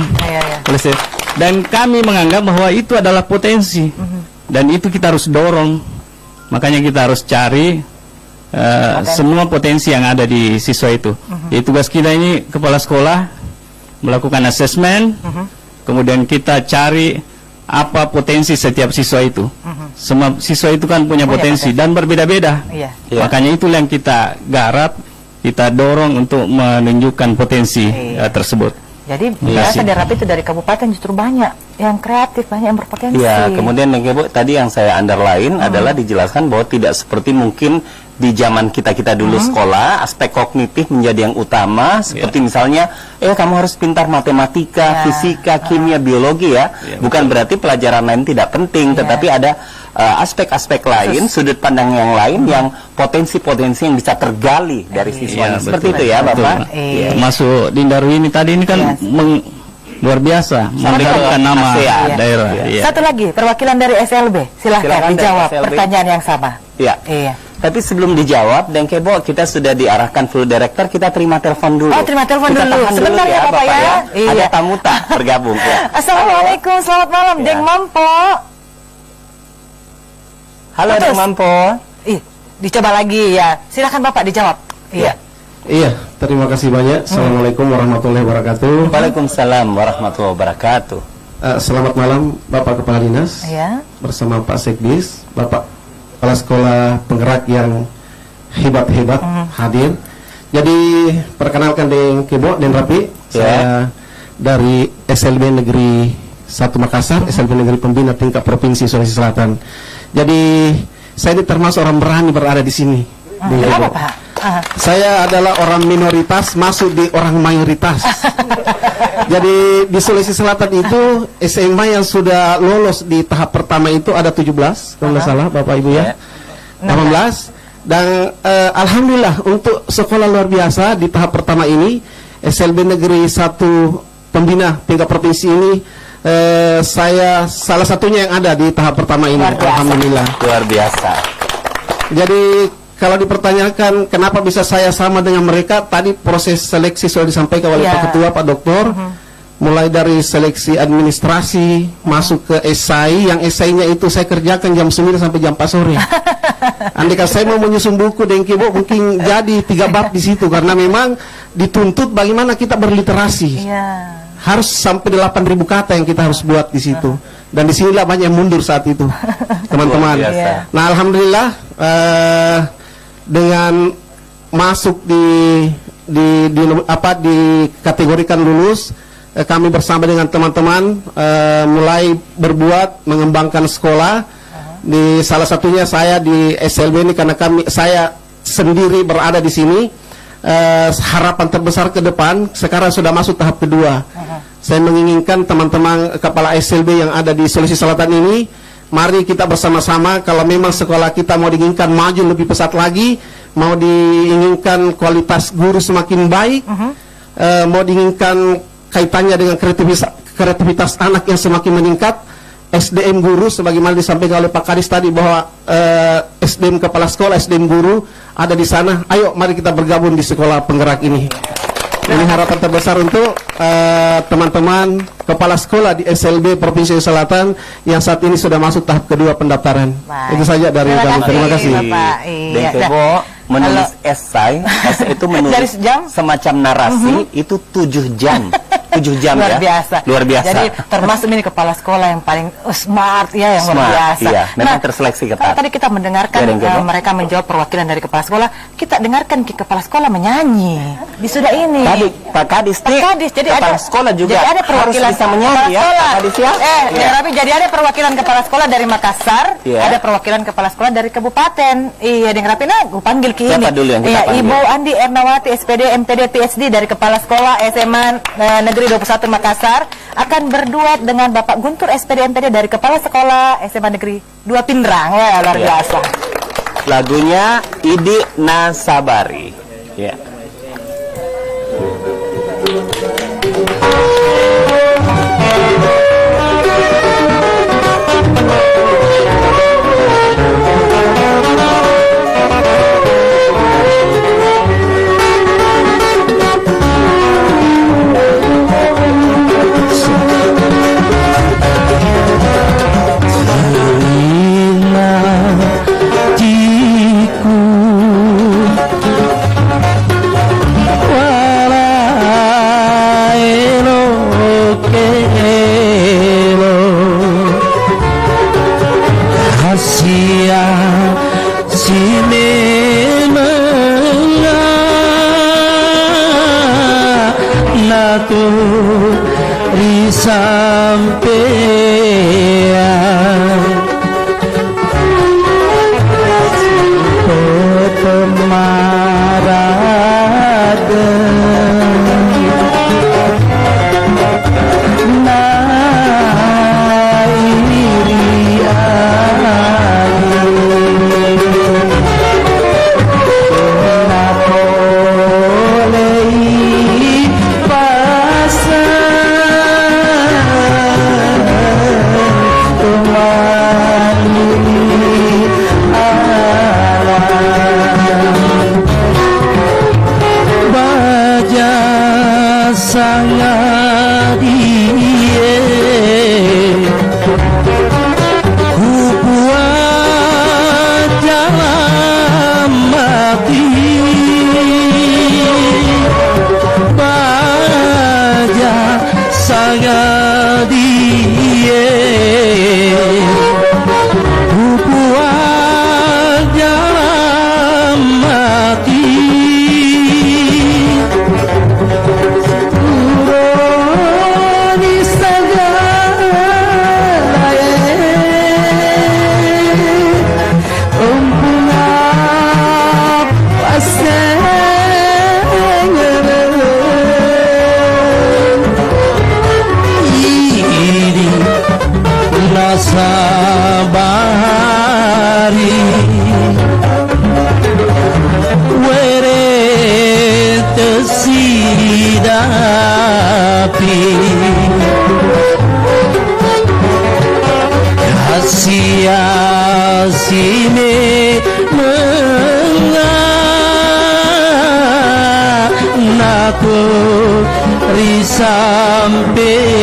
S6: Dan kami menganggap bahwa itu adalah potensi, dan itu kita harus dorong. Makanya kita harus cari semua potensi yang ada di siswa itu. Jadi tugas kita ini kepala sekolah melakukan asesmen, kemudian kita cari apa potensi setiap siswa itu. Semua siswa itu kan punya potensi dan berbeda-beda. Makanya itulah yang kita garap, kita dorong untuk menunjukkan potensi tersebut.
S4: Jadi biasa Rapi itu dari kabupaten justru banyak yang kreatif, banyak yang berpotensi.
S3: Ya, kemudian Bu, tadi yang saya underline adalah dijelaskan bahwa tidak seperti mungkin di zaman kita dulu sekolah, aspek kognitif menjadi yang utama, seperti misalnya, kamu harus pintar matematika, fisika, kimia, biologi ya. Bukan berarti pelajaran lain tidak penting, tetapi ada aspek-aspek lain, sudut pandang yang lain, yang potensi-potensi yang bisa tergali dari siswa. Seperti itu ya, Bapak.
S6: Masuk Dindarwi ini tadi ini kan luar biasa, mendekatkan nama daerah.
S4: Satu lagi, perwakilan dari SLB, silahkan dijawab pertanyaan yang sama.
S3: Tapi sebelum dijawab, Dan Kebo, kita sudah diarahkan full director, kita terima telepon dulu.
S4: Terima telepon dulu. Sebentar ya, Bapak ya.
S3: Ada tamu tak bergabung ya.
S4: Assalamualaikum, selamat malam, Deng Mampo.
S3: Halo, Deng Mampo.
S4: Dicoba lagi ya. Silakan Bapak dijawab.
S1: Iya, terima kasih banyak. Assalamualaikum warahmatullahi wabarakatuh.
S3: Waalaikumsalam warahmatullahi wabarakatuh.
S1: Selamat malam Bapak Kepala Dinas, bersama Pak Sekdis, Bapak Kepala Sekolah Penggerak yang hebat-hebat hadir. Jadi perkenalkan dengan Kebo dan Rapi, saya dari SLB Negeri 1 Makassar, SLB Negeri Pembina tingkat Provinsi Sulawesi Selatan. Jadi saya ini termasuk orang berani berada di sini.
S4: Kenapa Pak?
S1: Saya adalah orang minoritas masuk di orang mayoritas. Jadi di Sulawesi Selatan itu SMA yang sudah lolos di tahap pertama itu ada 17 kalau nggak salah Bapak Ibu ya, 18. Dan alhamdulillah untuk sekolah luar biasa di tahap pertama ini SLB Negeri 1 Pembina tingkat provinsi ini, saya salah satunya yang ada di tahap pertama ini. Alhamdulillah
S3: luar biasa.
S1: Jadi kalau dipertanyakan kenapa bisa saya sama dengan mereka, tadi proses seleksi sudah disampaikan oleh Pak Ketua, Pak Doktor.
S8: mulai dari seleksi administrasi, masuk ke esai, yang esainya itu saya kerjakan jam 9 sampai jam 4 sore. Andai kata saya mau menyusun buku Dengki Bo, mungkin jadi 3 bab di situ, karena memang dituntut bagaimana kita berliterasi. Harus sampai 8.000 kata yang kita harus buat di situ. Dan disinilah banyak yang mundur saat itu, teman-teman. Nah, alhamdulillah dengan masuk dikategorikan lulus, kami bersama dengan teman-teman mulai berbuat mengembangkan sekolah. Di salah satunya saya di SLB ini, karena saya sendiri berada di sini. Harapan terbesar ke depan sekarang sudah masuk tahap kedua. Saya menginginkan teman-teman kepala SLB yang ada di Sulawesi Selatan ini, mari kita bersama-sama, kalau memang sekolah kita mau diinginkan maju lebih pesat lagi, mau diinginkan kualitas guru semakin baik, mau diinginkan kaitannya dengan kreativitas anak yang semakin meningkat, SDM guru sebagaimana disampaikan oleh Pak Kadis tadi bahwa SDM kepala sekolah, SDM guru ada di sana. Ayo mari kita bergabung di sekolah penggerak ini. Ini harapan terbesar untuk teman-teman kepala sekolah di SLB Provinsi Selatan yang saat ini sudah masuk tahap kedua pendaftaran. Baik. Itu saja dari kami. Terima kasih.
S3: Dengki Bo menulis esai itu menulis semacam narasi itu 7 jam. 7 jam
S4: luar biasa.
S3: Luar biasa.
S4: Jadi termasuk ini kepala sekolah yang paling smart ya, yang luar biasa.
S3: Iya, memang terseleksi ketat.
S4: Tadi kita mendengarkan mereka menjawab perwakilan dari kepala sekolah. Kita dengarkan kepala sekolah menyanyi di sudah ini.
S3: Tadi Pak Kadis,
S4: jadi
S3: kepala sekolah juga
S4: jadi ada perwakilan
S3: harus bisa menyanyi ya, Pak Kadis ya.
S4: Tapi jadi ada perwakilan kepala sekolah dari Makassar, ada perwakilan kepala sekolah dari kabupaten. Iya, Deng Rapi, gue panggil ke ini.
S3: Siapa dulu yang kita panggil?
S4: Ibu Andi Ernawati, SPD, MPD, PhD dari kepala sekolah SMA Negeri 21 Makassar akan berduet dengan Bapak Guntur SPD MPD dari Kepala Sekolah SMA Negeri 2 Pindrang. Ya, luar biasa.
S3: Lagunya Idi Nasabari. Ya.
S9: Risa
S2: sampean.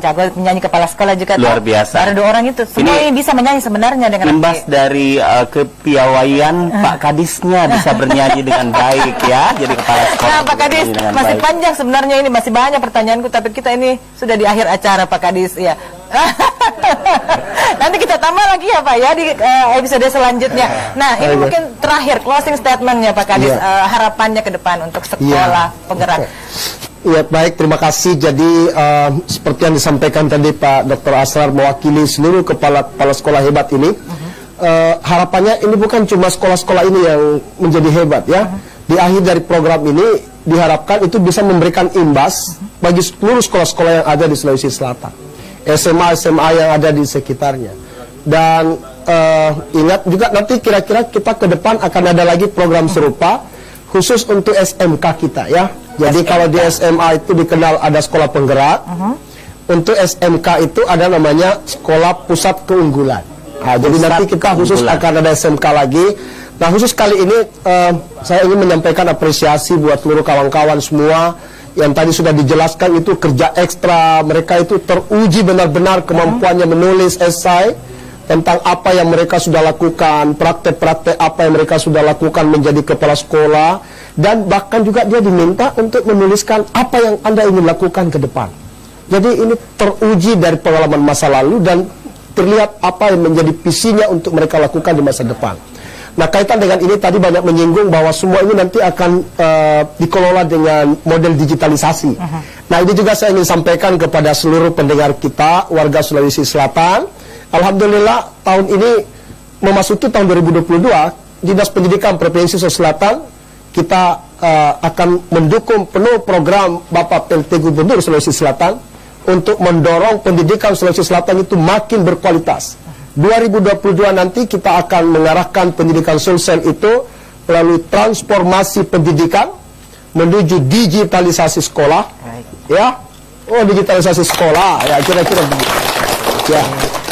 S4: Jago menyanyi kepala sekolah juga
S3: luar biasa.
S4: Baru 2 orang itu semua ini bisa menyanyi sebenarnya dengan
S3: imbas dari kepiawaian Pak Kadisnya bisa bernyanyi dengan baik ya. Jadi kepala sekolah.
S4: Nah Pak Kadis masih baik. Panjang sebenarnya ini masih banyak pertanyaanku tapi kita ini sudah di akhir acara Pak Kadis ya. Nanti kita tambah lagi ya Pak ya di episode selanjutnya. Nah ini mungkin terakhir closing statementnya Pak Kadis harapannya ke depan untuk sekolah penggerak.
S1: Ya baik, terima kasih. Jadi seperti yang disampaikan tadi Pak Dr. Asrar mewakili seluruh kepala sekolah hebat ini, harapannya ini bukan cuma sekolah-sekolah ini yang menjadi hebat ya. Di akhir dari program ini diharapkan itu bisa memberikan imbas bagi seluruh sekolah-sekolah yang ada di Sulawesi Selatan, SMA yang ada di sekitarnya. Dan ingat juga nanti kira-kira kita ke depan akan ada lagi program serupa khusus untuk SMK kita ya. Jadi kalau di SMA itu dikenal ada sekolah penggerak, untuk SMK itu ada namanya sekolah pusat keunggulan. Nah, jadi nanti kita khusus akan ada SMK lagi. Nah khusus kali ini saya ingin menyampaikan apresiasi buat seluruh kawan-kawan semua yang tadi sudah dijelaskan itu kerja ekstra mereka itu teruji benar-benar kemampuannya menulis esai tentang apa yang mereka sudah lakukan, praktek-praktek apa yang mereka sudah lakukan menjadi kepala sekolah, dan bahkan juga dia diminta untuk menuliskan apa yang Anda ingin lakukan ke depan. Jadi ini teruji dari pengalaman masa lalu dan terlihat apa yang menjadi visinya untuk mereka lakukan di masa depan. Nah kaitan dengan ini tadi banyak menyinggung bahwa semua ini nanti akan dikelola dengan model digitalisasi. Nah ini juga saya ingin sampaikan kepada seluruh pendengar kita, warga Sulawesi Selatan. Alhamdulillah tahun ini memasuki tahun 2022, Dinas Pendidikan Provinsi Sulawesi Selatan kita akan mendukung penuh program Bapak PLT Gubernur Sulawesi Selatan untuk mendorong pendidikan Sulawesi Selatan itu makin berkualitas. 2022 nanti kita akan mengarahkan pendidikan Sulsel itu melalui transformasi pendidikan, menuju digitalisasi sekolah. Ya, oh digitalisasi sekolah, ya kira-kira begitu. Ya,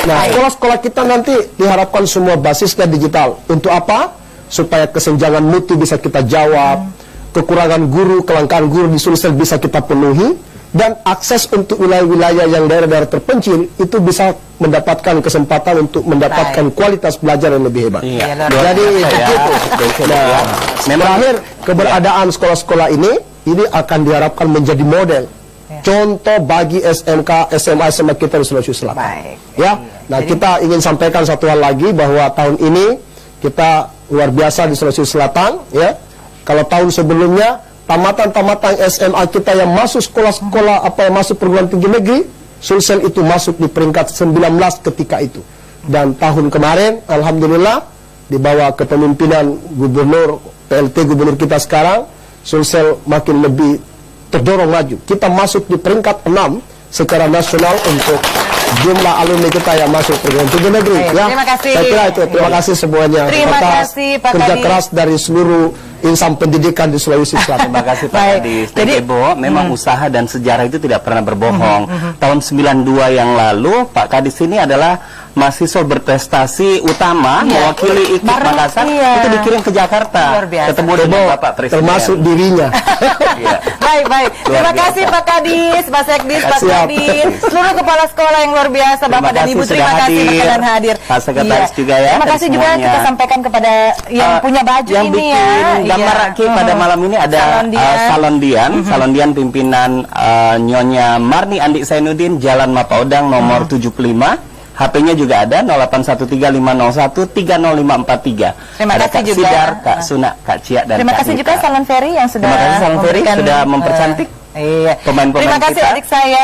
S1: nah sekolah-sekolah kita nanti diharapkan semua basisnya digital. Untuk apa? Supaya kesenjangan mutu bisa kita jawab, kekurangan guru, kelangkaan guru di Sulsel bisa kita penuhi, dan akses untuk wilayah-wilayah yang daerah-daerah terpencil itu bisa mendapatkan kesempatan untuk mendapatkan kualitas belajar yang lebih hebat.
S3: Iya.
S1: Jadi begitu. Nah, terakhir keberadaan sekolah-sekolah ini akan diharapkan menjadi model, contoh bagi SMK, SMA kita di Sulawesi Selatan. Ya, nah kita ingin sampaikan satu hal lagi bahwa tahun ini kita luar biasa di Sulawesi Selatan. Ya, kalau tahun sebelumnya tamatan-tamatan SMA kita yang masuk sekolah-sekolah yang masuk perguruan tinggi negeri, Sulsel itu masuk di peringkat 19 ketika itu. Dan tahun kemarin, alhamdulillah, di bawah kepemimpinan Gubernur, PLT Gubernur kita sekarang, Sulsel makin lebih terdorong maju. Kita masuk di peringkat 6 secara nasional untuk jumlah alumni kita yang masuk perguruan tinggi negeri. Ya,
S4: terima kasih.
S1: Saya kira itu. Terima kasih semuanya.
S4: Terima kasih Pak
S1: kerja
S4: Kadis.
S1: keras dari seluruh insan pendidikan di Sulawesi Selatan.
S3: Terima kasih Pak Kadis. Jadi Bo, memang usaha dan sejarah itu tidak pernah berbohong. Tahun 92 yang lalu Pak Kadis ini adalah mahasiswa berprestasi utama mewakili IKIP Makassar itu dikirim ke Jakarta ketemu dengan Bapak Presiden,
S1: termasuk dirinya.
S4: Baik. Terima kasih Pak Kadis, Pak Sekdis, Pak Kadis, seluruh kepala sekolah yang luar biasa, Bapak dan Ibu, terima kasih berkenan hadir.
S3: Pak Sekretaris juga ya.
S4: Terima kasih juga kita sampaikan kepada yang punya baju
S3: yang
S4: ini
S3: bikin gambar pada malam ini ada Salon Dian pimpinan Nyonya Marni Andi Zainuddin, Jalan Mapaudang nomor 75. HP-nya juga ada 081351300543.
S4: Terima kasih
S3: Kak
S4: juga
S3: Sidar, Kak Suna, Kak Cia dan
S4: terima kasih juga Salon Ferry yang sudah
S3: mempercantik pemain-pemain
S4: terima kasih
S3: kita.
S4: adik saya,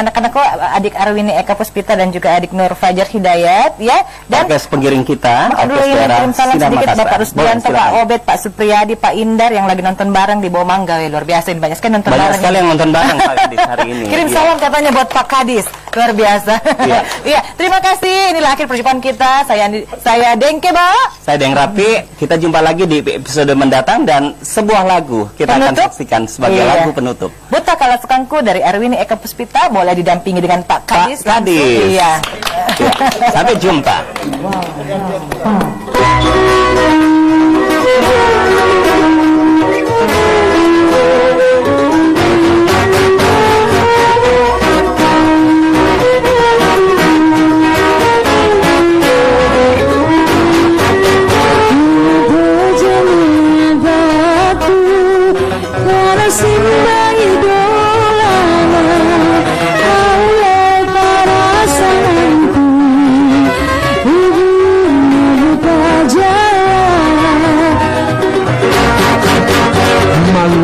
S4: anak-anakku, adik Arwini Eka Puspita dan juga adik Nur Fajar Hidayat, ya. Dan
S3: orkes pengiring kita,
S4: dulu ini kirim salam sedikit Bapak Rusdianto, Pak Obed, Pak Supriyadi, Pak Indar yang lagi nonton bareng di Bawah Mangga. Luar biasa, ini banyak sekali nonton bareng.
S3: Banyak sekali yang nonton bareng Pak Kadis hari ini.
S4: Kirim salam katanya buat Pak Kadis. Luar biasa. Iya, terima kasih. Inilah akhir perjumpaan kita. Saya Dengke, Pak.
S3: Saya Deng Rapi. Kita jumpa lagi di episode mendatang dan sebuah lagu kita akan saksikan sebagai lagu penutup.
S4: Buta Kala Sukangku dari Arwini Eka Puspita, boleh didampingi dengan Pak Kadis.
S3: Pak Kadis.
S4: Iya.
S3: Sampai jumpa.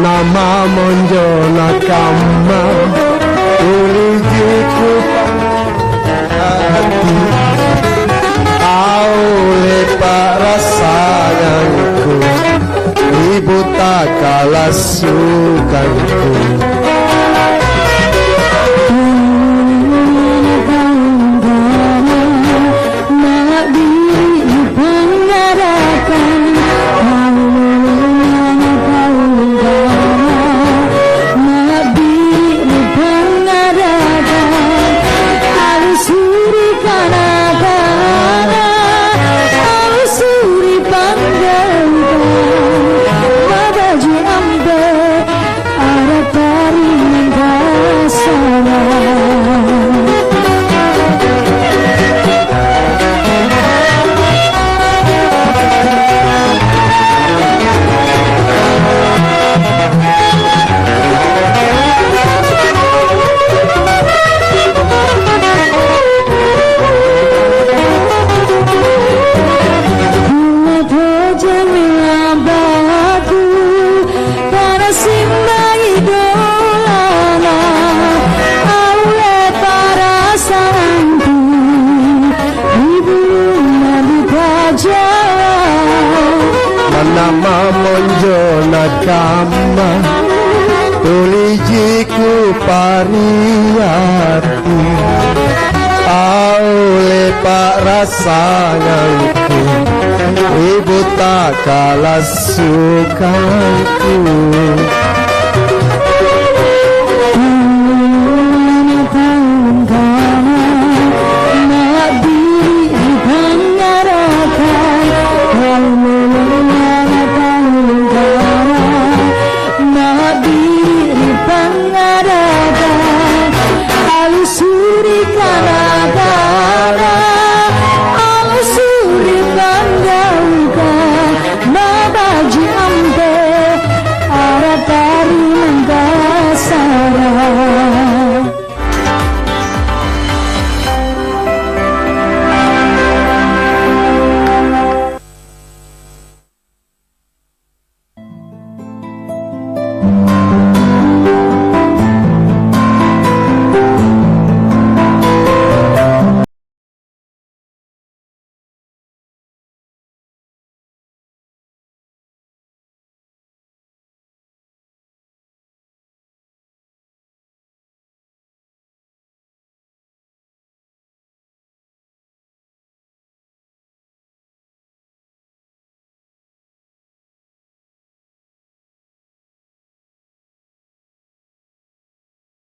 S1: Nama monjona kama ulijiku hati oleh para sayangku, ibu tak kalah sukanku. Nama monjona kama ulijiku pariati oleh pak rasanganku, ibu tak kalah sukaku.